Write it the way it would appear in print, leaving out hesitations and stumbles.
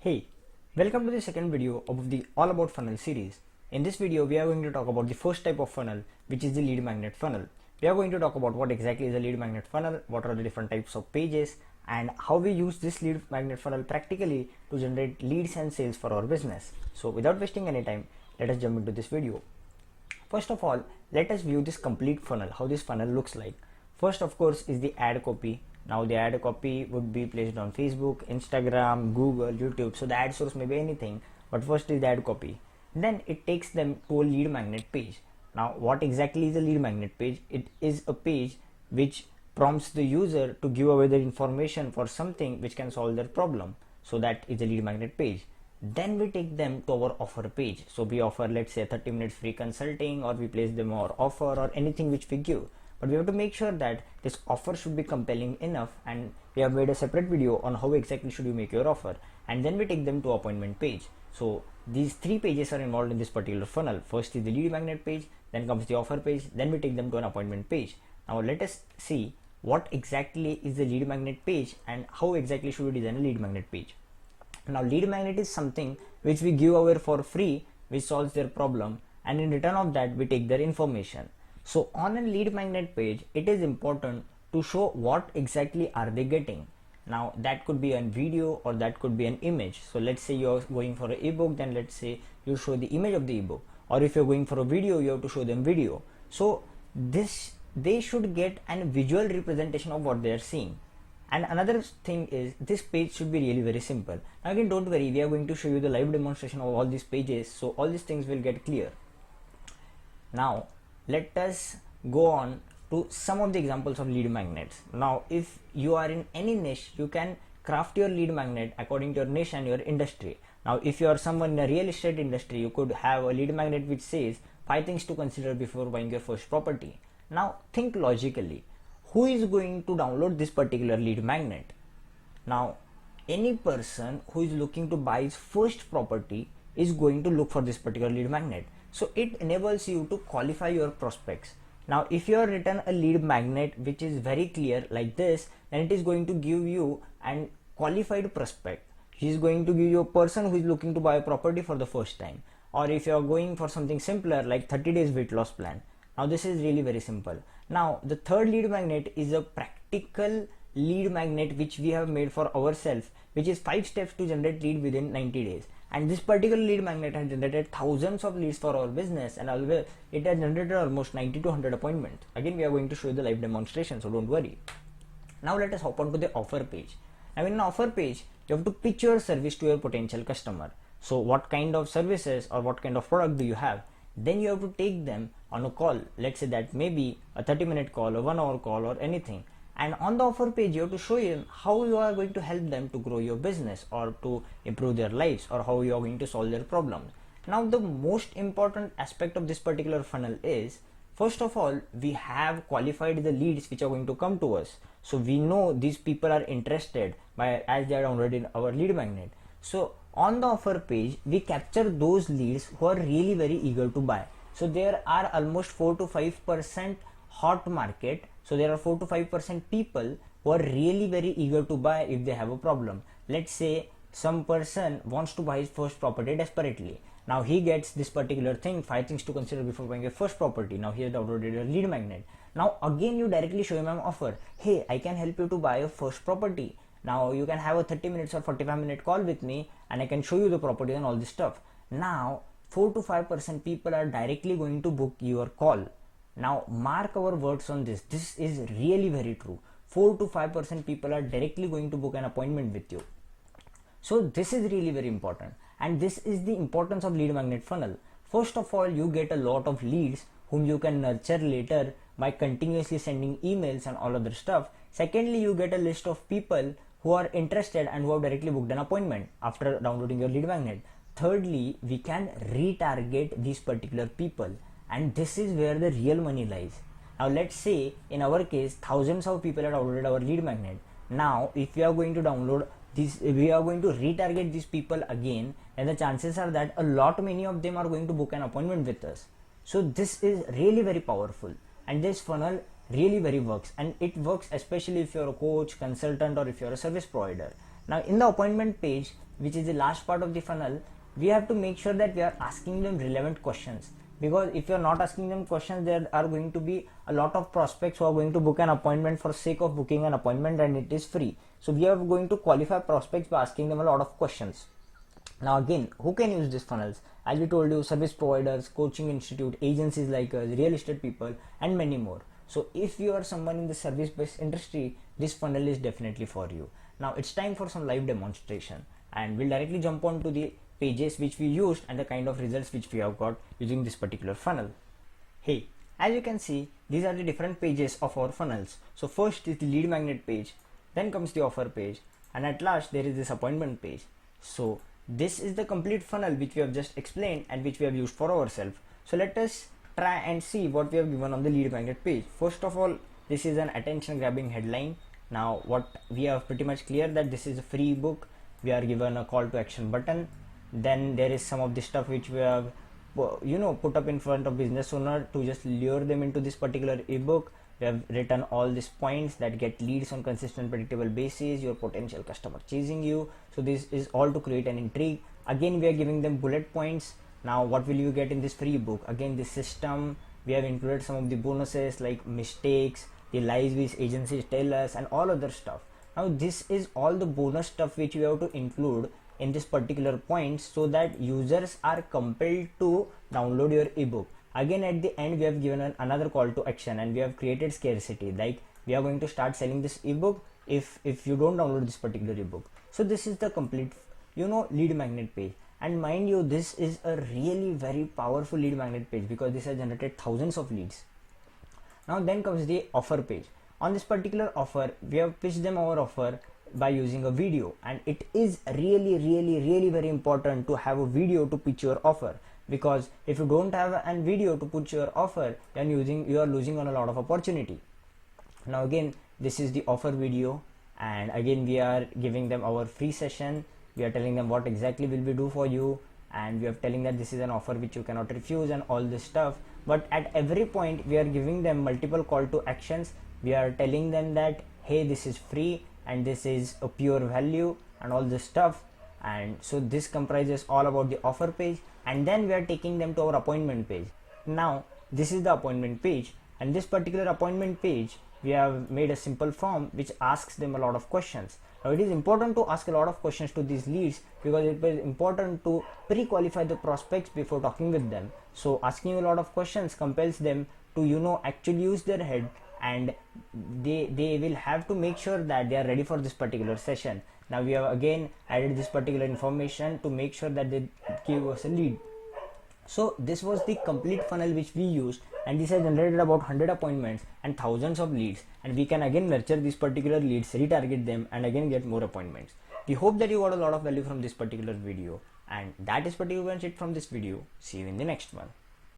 Hey, welcome to the second video of the All About Funnel series. In this video, we are going to talk about the first type of funnel, which is the lead magnet funnel. We are going to talk about what exactly is a lead magnet funnel, what are the different types of pages, and how we use this lead magnet funnel practically to generate leads and sales for our business. So without wasting any time, let us jump into this video. First of all, let us view this complete funnel, how this funnel looks like. First, of course, is the ad copy. Now the ad copy would be placed on Facebook, Instagram, Google, YouTube. So the ad source may be anything, but first is the ad copy. Then it takes them to a lead magnet page. Now what exactly is a lead magnet page? It is a page which prompts the user to give away their information for something which can solve their problem. So that is a lead magnet page. Then we take them to our offer page. So we offer, let's say, 30 minutes free consulting, or we place them our offer or anything which we give. But we have to make sure that this offer should be compelling enough, and we have made a separate video on how exactly should you make your offer. And then we take them to appointment page. So these three pages are involved in this particular funnel. First is the lead magnet page, then comes the offer page, then we take them to an appointment page. Now let us see what exactly is the lead magnet page and how exactly should we design a lead magnet page. Now lead magnet is something which we give away for free, which solves their problem, and in return of that we take their information. So on a lead magnet page, it is important to show what exactly are they getting. Now that could be a video or that could be an image. So let's say you're going for an ebook, then let's say you show the image of the ebook, or if you're going for a video, you have to show them video. So they should get a visual representation of what they are seeing. And another thing is, this page should be really very simple. Now again, don't worry, we are going to show you the live demonstration of all these pages, so all these things will get clear. Now let us go on to some of the examples of lead magnets. Now if you are in any niche, you can craft your lead magnet according to your niche and your industry. Now if you are someone in the real estate industry, you could have a lead magnet which says 5 things to consider before buying your first property. Now think logically, who is going to download this particular lead magnet? Now any person who is looking to buy his first property is going to look for this particular lead magnet. So it enables you to qualify your prospects. Now if you have written a lead magnet which is very clear like this, then it is going to give you an qualified prospect. He is going to give you a person who is looking to buy a property for the first time. Or if you are going for something simpler like 30 days weight loss plan. Now this is really very simple. Now the third lead magnet is a practical lead magnet which we have made for ourselves, which is 5 steps to generate lead within 90 days. And this particular lead magnet has generated thousands of leads for our business, and it has generated almost 90 to 100 appointments. Again, we are going to show you the live demonstration, so don't worry. Now let us hop on to the offer page. Now in an offer page, you have to pitch your service to your potential customer. So what kind of services or what kind of product do you have? Then you have to take them on a call. Let's say that maybe a 30-minute call, a 1-hour call, or anything. And on the offer page, you have to show them how you are going to help them to grow your business or to improve their lives, or how you are going to solve their problems. Now the most important aspect of this particular funnel is, first of all, we have qualified the leads which are going to come to us. So we know these people are interested as they are downloaded our lead magnet. So on the offer page, we capture those leads who are really very eager to buy. So there are almost 4 to 5% hot market. So there are 4 to 5% people who are really very eager to buy if they have a problem. Let's say some person wants to buy his first property desperately. Now he gets this particular thing, 5 things to consider before buying your first property. Now he has downloaded a lead magnet. Now again, you directly show him an offer. Hey, I can help you to buy your first property. Now you can have a 30 minutes or 45-minute call with me, and I can show you the property and all this stuff. Now 4 to 5% people are directly going to book your call. Now mark our words on this. This is really very true. 4 to 5% people are directly going to book an appointment with you. So this is really very important. And this is the importance of lead magnet funnel. First of all, you get a lot of leads whom you can nurture later by continuously sending emails and all other stuff. Secondly, you get a list of people who are interested and who have directly booked an appointment after downloading your lead magnet. Thirdly, we can retarget these particular people. And this is where the real money lies. Now let's say in our case, thousands of people have downloaded our lead magnet. Now if we are going to download this, we are going to retarget these people again, and the chances are that many of them are going to book an appointment with us. So this is really very powerful, and this funnel really very works, and it works especially if you're a coach, consultant, or if you're a service provider. Now in the appointment page, which is the last part of the funnel, we have to make sure that we are asking them relevant questions, because if you are not asking them questions, there are going to be a lot of prospects who are going to book an appointment for sake of booking an appointment, and it is free. So we are going to qualify prospects by asking them a lot of questions. Now again, who can use these funnels? As we told you, service providers, coaching institute, agencies like us, real estate people, and many more. So if you are someone in the service based industry, this funnel is definitely for you. Now it's time for some live demonstration, and we'll directly jump on to the pages which we used and the kind of results which we have got using this particular funnel. Hey, as you can see, these are the different pages of our funnels. So first is the lead magnet page, then comes the offer page, and at last there is this appointment page. So this is the complete funnel which we have just explained and which we have used for ourselves. So let us try and see what we have given on the lead magnet page. First of all, this is an attention grabbing headline. Now what we have pretty much clear that this is a free ebook. We are given a call to action button. Then there is some of the stuff which we have put up in front of business owner to just lure them into this particular ebook. We have written all these points that get leads on consistent predictable basis, your potential customer chasing you. So this is all to create an intrigue. Again, we are giving them bullet points. Now what will you get in this free book? Again, the system, we have included some of the bonuses like mistakes, the lies which agencies tell us, and all other stuff. Now this is all the bonus stuff which we have to include in this particular point, so that users are compelled to download your ebook. Again, at the end we have given another call to action, and we have created scarcity, like we are going to start selling this ebook if you don't download this particular ebook. So this is the complete lead magnet page, and mind you, this is a really very powerful lead magnet page because this has generated thousands of leads. Now then comes the offer page. On this particular offer, we have pitched them our offer by using a video, and it is really very important to have a video to pitch your offer, because if you don't have a video to put your offer, then you are losing on a lot of opportunity. Now again, this is the offer video, and again we are giving them our free session. We are telling them what exactly will we do for you, and we are telling that this is an offer which you cannot refuse and all this stuff. But at every point we are giving them multiple call to actions. We are telling them that hey, this is free and this is a pure value and all this stuff. And so this comprises all about the offer page, and then we are taking them to our appointment page. Now this is the appointment page, and this particular appointment page we have made a simple form which asks them a lot of questions. Now it is important to ask a lot of questions to these leads because it is important to pre-qualify the prospects before talking with them. So asking a lot of questions compels them to actually use their head, and they will have to make sure that they are ready for this particular session. Now we have again added this particular information to make sure that they give us a lead. So this was the complete funnel which we used, and this has generated about 100 appointments and thousands of leads, and we can again nurture these particular leads, retarget them, and again get more appointments. We hope that you got a lot of value from this particular video, and that is pretty much it from this video. See you in the next one.